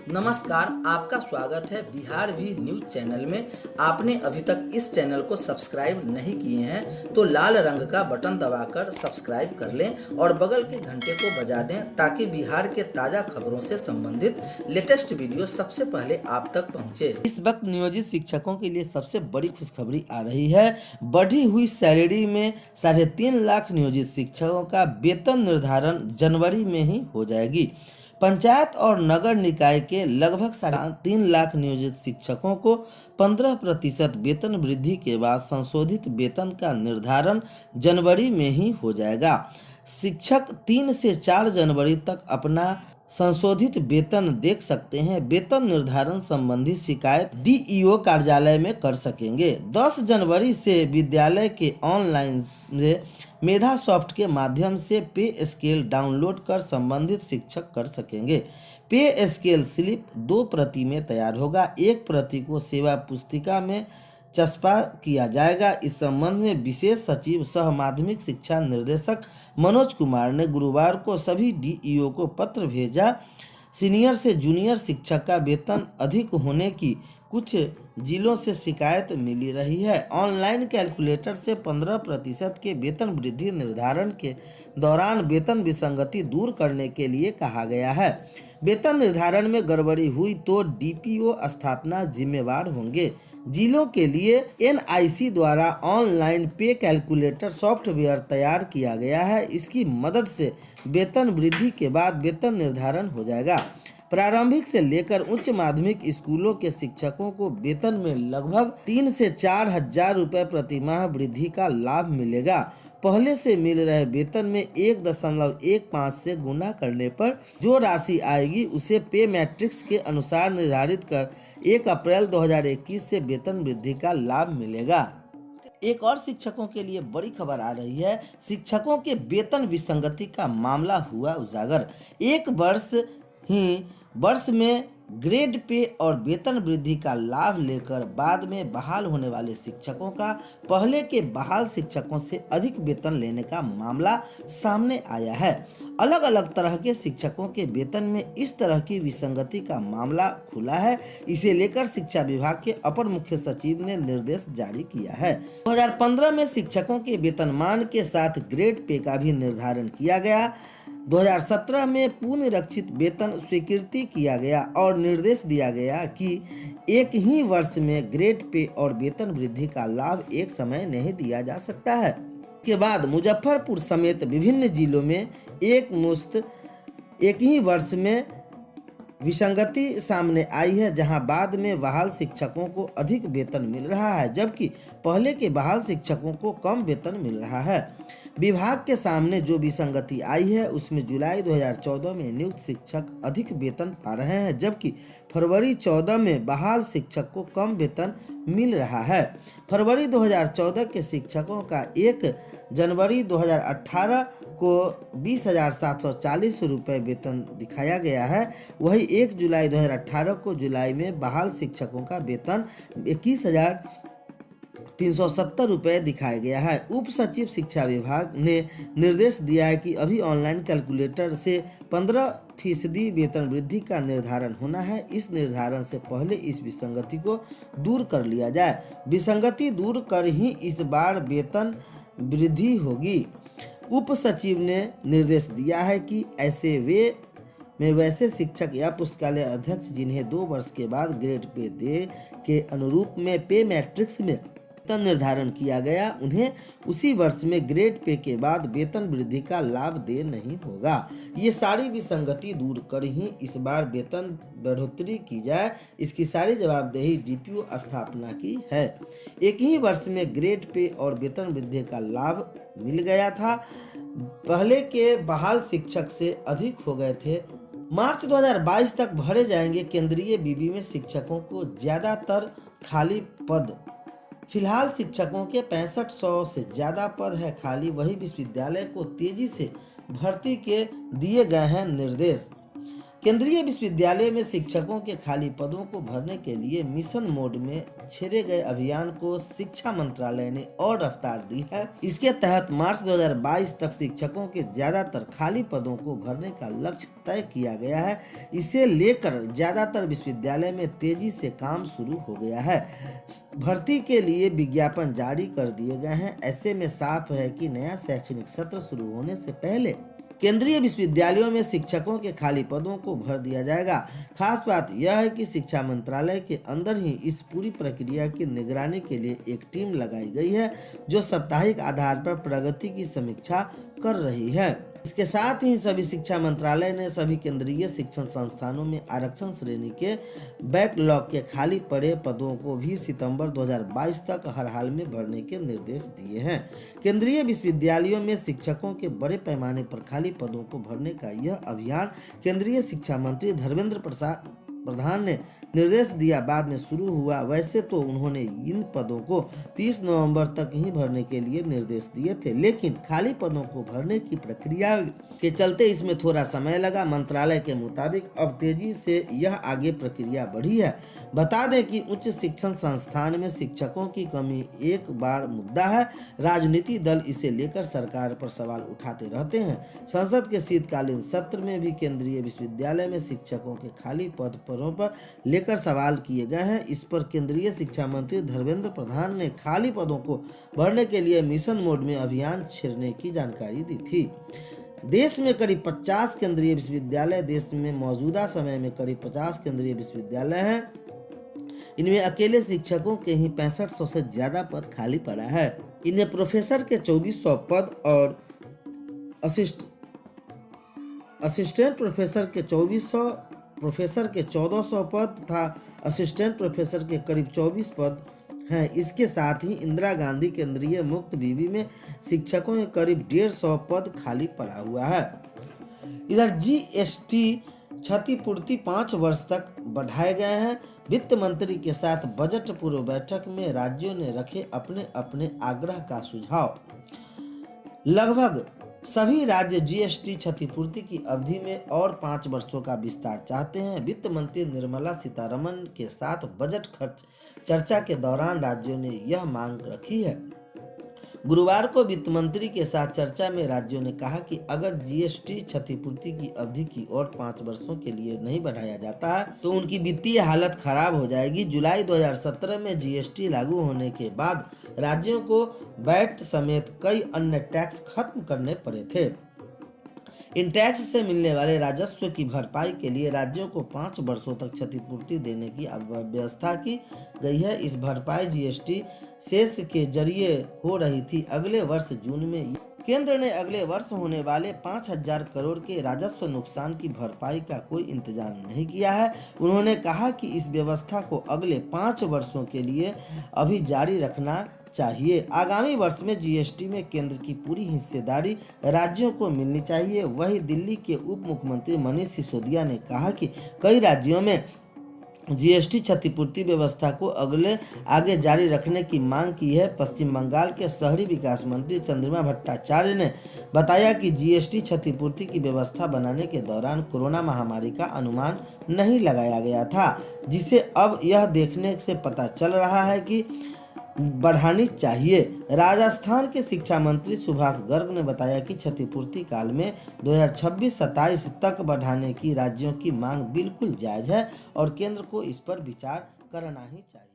नमस्कार, आपका स्वागत है बिहार भी न्यूज चैनल में। आपने अभी तक इस चैनल को सब्सक्राइब नहीं किए हैं तो लाल रंग का बटन दबाकर सब्सक्राइब कर लें और बगल के घंटे को बजा दें ताकि बिहार के ताज़ा खबरों से संबंधित लेटेस्ट वीडियो सबसे पहले आप तक पहुंचे। इस वक्त नियोजित शिक्षकों के लिए सबसे बड़ी खुशखबरी आ रही है। बढ़ी हुई सैलरी में 3.5 लाख नियोजित शिक्षकों का वेतन निर्धारण जनवरी में ही हो जाएगी। पंचायत और नगर निकाय के लगभग 3.5 लाख नियोजित शिक्षकों को 15% वेतन वृद्धि के बाद संशोधित वेतन का निर्धारण जनवरी में ही हो जाएगा। शिक्षक 3 से 4 जनवरी तक अपना संशोधित वेतन देख सकते हैं। वेतन निर्धारण संबंधी शिकायत डीईओ कार्यालय में कर सकेंगे। 10 जनवरी से विद्यालय के ऑनलाइन मेधा सॉफ्ट के माध्यम से पे स्केल डाउनलोड कर संबंधित शिक्षक कर सकेंगे। पे स्केल स्लिप 2 प्रति में तैयार होगा। 1 प्रति को सेवा पुस्तिका में चस्पा किया जाएगा। इस संबंध में विशेष सचिव सह माध्यमिक शिक्षा निर्देशक मनोज कुमार ने गुरुवार को सभी डीईओ को पत्र भेजा। सीनियर से जूनियर शिक्षक का वेतन अधिक होने की कुछ जिलों से शिकायत मिली रही है। ऑनलाइन कैलकुलेटर से 15% के वेतन वृद्धि निर्धारण के दौरान वेतन विसंगति दूर करने के लिए कहा गया है। वेतन निर्धारण में गड़बड़ी हुई तो डीपीओ स्थापना जिम्मेवार होंगे। जिलों के लिए एनआईसी द्वारा ऑनलाइन पे कैलकुलेटर सॉफ्टवेयर तैयार किया गया है। इसकी मदद से वेतन वृद्धि के बाद वेतन निर्धारण हो जाएगा। प्रारंभिक से लेकर उच्च माध्यमिक स्कूलों के शिक्षकों को वेतन में लगभग 3 से 4 हजार रुपये प्रति माह वृद्धि का लाभ मिलेगा। पहले से मिल रहे वेतन में 1.15 से गुना करने पर जो राशि आएगी उसे पे मैट्रिक्स के अनुसार निर्धारित कर 1 अप्रैल 2021 से वेतन वृद्धि का लाभ मिलेगा। एक और शिक्षकों के लिए बड़ी खबर आ रही है। शिक्षकों के वेतन विसंगति का मामला हुआ उजागर। एक वर्ष में ग्रेड पे और वेतन वृद्धि का लाभ लेकर बाद में बहाल होने वाले शिक्षकों का पहले के बहाल शिक्षकों से अधिक वेतन लेने का मामला सामने आया है। अलग अलग तरह के शिक्षकों के वेतन में इस तरह की विसंगति का मामला खुला है। इसे लेकर शिक्षा विभाग के अपर मुख्य सचिव ने निर्देश जारी किया है। 2015 में शिक्षकों के वेतनमान के साथ ग्रेड पे का भी निर्धारण किया गया। 2017 में पुनरीक्षित वेतन स्वीकृति किया गया और निर्देश दिया गया कि एक ही वर्ष में ग्रेड पे और वेतन वृद्धि का लाभ एक समय नहीं दिया जा सकता है। के बाद मुजफ्फरपुर समेत विभिन्न जिलों में एक ही वर्ष में विसंगति सामने आई है, जहां बाद में बहाल शिक्षकों को अधिक वेतन मिल रहा है जबकि पहले के बहाल शिक्षकों को कम वेतन मिल रहा है। विभाग के सामने जो विसंगति आई है उसमें जुलाई 2014 में नियुक्त शिक्षक अधिक वेतन पा रहे हैं जबकि फरवरी 14 में बहाल शिक्षक को कम वेतन मिल रहा है। फरवरी 2014 के शिक्षकों का 1 जनवरी 2018 को 20,740 रुपये वेतन दिखाया गया है। वही 1 जुलाई 2018 को जुलाई में बहाल शिक्षकों का वेतन 21,370 रुपये दिखाया गया है। उप सचिव शिक्षा विभाग ने निर्देश दिया है कि अभी ऑनलाइन कैलकुलेटर से 15% वेतन वृद्धि का निर्धारण होना है। इस निर्धारण से पहले इस विसंगति को दूर कर लिया जाए। विसंगति दूर कर ही इस बार वेतन वृद्धि होगी। उप सचिव ने निर्देश दिया है कि वैसे शिक्षक या पुस्तकालय अध्यक्ष जिन्हें 2 वर्ष के बाद ग्रेड पे दे के अनुरूप में पे मैट्रिक्स में वेतन निर्धारण किया गया, उन्हें उसी वर्ष में ग्रेड पे के बाद वेतन वृद्धि का लाभ दे नहीं होगा। ये सारी विसंगति दूर कर ही इस बार वेतन बढ़ोतरी की जाए, इसकी सारी जवाबदेही डीपीओ स्थापना की है। एक ही वर्ष में ग्रेड पे और वेतन वृद्धि का लाभ मिल गया था, पहले के बहाल शिक्षक से अधिक हो गए थे। मार्च 2022 तक भरे जाएंगे केंद्रीय बीबी में शिक्षकों को ज़्यादातर खाली पद। फिलहाल शिक्षकों के 6500 से ज़्यादा पद है खाली। वही विश्वविद्यालय को तेजी से भर्ती के दिए गए हैं निर्देश। केंद्रीय विश्वविद्यालय में शिक्षकों के खाली पदों को भरने के लिए मिशन मोड में छेड़े गए अभियान को शिक्षा मंत्रालय ने और रफ्तार दी है। इसके तहत मार्च 2022 तक शिक्षकों के ज्यादातर खाली पदों को भरने का लक्ष्य तय किया गया है। इसे लेकर ज्यादातर विश्वविद्यालय में तेजी से काम शुरू हो गया है। भर्ती के लिए विज्ञापन जारी कर दिए गए हैं। ऐसे में साफ है कि नया शैक्षणिक सत्र शुरू होने से पहले केंद्रीय विश्वविद्यालयों में शिक्षकों के खाली पदों को भर दिया जाएगा। खास बात यह है कि शिक्षा मंत्रालय के अंदर ही इस पूरी प्रक्रिया की निगरानी के लिए एक टीम लगाई गई है जो साप्ताहिक आधार पर प्रगति की समीक्षा कर रही है। इसके साथ ही सभी शिक्षा मंत्रालय ने सभी केंद्रीय शिक्षण संस्थानों में आरक्षण श्रेणी के बैकलॉग के खाली पड़े पदों को भी सितंबर 2022 तक हर हाल में भरने के निर्देश दिए हैं। केंद्रीय विश्वविद्यालयों में शिक्षकों के बड़े पैमाने पर खाली पदों को भरने का यह अभियान केंद्रीय शिक्षा मंत्री धर्मेंद्र प्रधान ने निर्देश दिया बाद में शुरू हुआ। वैसे तो उन्होंने इन पदों को 30 नवंबर तक ही भरने के लिए निर्देश दिए थे, लेकिन खाली पदों को भरने की प्रक्रिया के चलते इसमें थोड़ा समय लगा। मंत्रालय के मुताबिक अब तेजी से यह आगे प्रक्रिया बढ़ी है। बता दें कि उच्च शिक्षण संस्थान में शिक्षकों की कमी एक बार मुद्दा है। राजनीतिक दल इसे लेकर सरकार पर सवाल उठाते रहते हैं। संसद के शीतकालीन सत्र में भी केंद्रीय विश्वविद्यालय में शिक्षकों के खाली पदों पर लेकर सवाल किए गए हैं। इस पर केंद्रीय शिक्षा मंत्री धर्मेंद्र प्रधान ने खाली पदों को भरने के लिए मिशन मोड में अभियान छेड़ने की जानकारी दी थी। देश में करीब 50 केंद्रीय विश्वविद्यालय देश में मौजूदा समय में करीब 50 केंद्रीय विश्वविद्यालय हैं। इनमें अकेले शिक्षकों के ही 6500 से ज्यादा पद खाली पड़ा है। इनमें प्रोफेसर के 2400 पद और असिस्टेंट प्रोफेसर के 2400, प्रोफेसर के 1400 पद तथा असिस्टेंट प्रोफेसर के करीब 24 पद हैं। इसके साथ ही इंदिरा गांधी केंद्रीय मुक्त विवि में शिक्षकों के करीब 150 पद खाली पड़ा हुआ है। इधर जीएसटी क्षतिपूर्ति 5 वर्ष तक बढ़ाए गए हैं। वित्त मंत्री के साथ बजट पूर्व बैठक में राज्यों ने रखे अपने अपने आग्रह का सुझाव। लगभग सभी राज्य जीएसटी क्षतिपूर्ति की अवधि में और 5 वर्षों का विस्तार चाहते हैं। वित्त मंत्री निर्मला सीतारमण के साथ बजट खर्च चर्चा के दौरान राज्यों ने यह मांग रखी है। गुरुवार को वित्त मंत्री के साथ चर्चा में राज्यों ने कहा कि अगर जीएसटी क्षतिपूर्ति की अवधि की और 5 वर्षों के लिए नहीं बढ़ाया जाता है तो उनकी वित्तीय हालत खराब हो जाएगी। जुलाई 2017 में जीएसटी लागू होने के बाद राज्यों को वैट समेत कई अन्य टैक्स खत्म करने पड़े थे। इन टैक्स से मिलने वाले राजस्व की भरपाई के लिए राज्यों को 5 वर्षों तक क्षतिपूर्ति देने की व्यवस्था की गई है। इस भरपाई जीएसटी शेष के जरिए हो रही थी। अगले वर्ष जून में केंद्र ने अगले वर्ष होने वाले 5000 करोड़ के राजस्व नुकसान की भरपाई का कोई इंतजाम नहीं किया है। उन्होंने कहा कि इस व्यवस्था को अगले 5 वर्षों के लिए अभी जारी रखना चाहिए। आगामी वर्ष में जीएसटी में केंद्र की पूरी हिस्सेदारी राज्यों को मिलनी चाहिए। वहीं दिल्ली के उप मुख्यमंत्री मनीष सिसोदिया ने कहा कि कई राज्यों में जीएसटी क्षतिपूर्ति व्यवस्था को आगे जारी रखने की मांग की है। पश्चिम बंगाल के शहरी विकास मंत्री चंद्रिमा भट्टाचार्य ने बताया कि जीएसटी क्षतिपूर्ति की व्यवस्था बनाने के दौरान कोरोना महामारी का अनुमान नहीं लगाया गया था, जिसे अब यह देखने से पता चल रहा है कि बढ़ानी चाहिए। राजस्थान के शिक्षा मंत्री सुभाष गर्ग ने बताया कि क्षतिपूर्ति काल में 2026-27 तक बढ़ाने की राज्यों की मांग बिल्कुल जायज है और केंद्र को इस पर विचार करना ही चाहिए।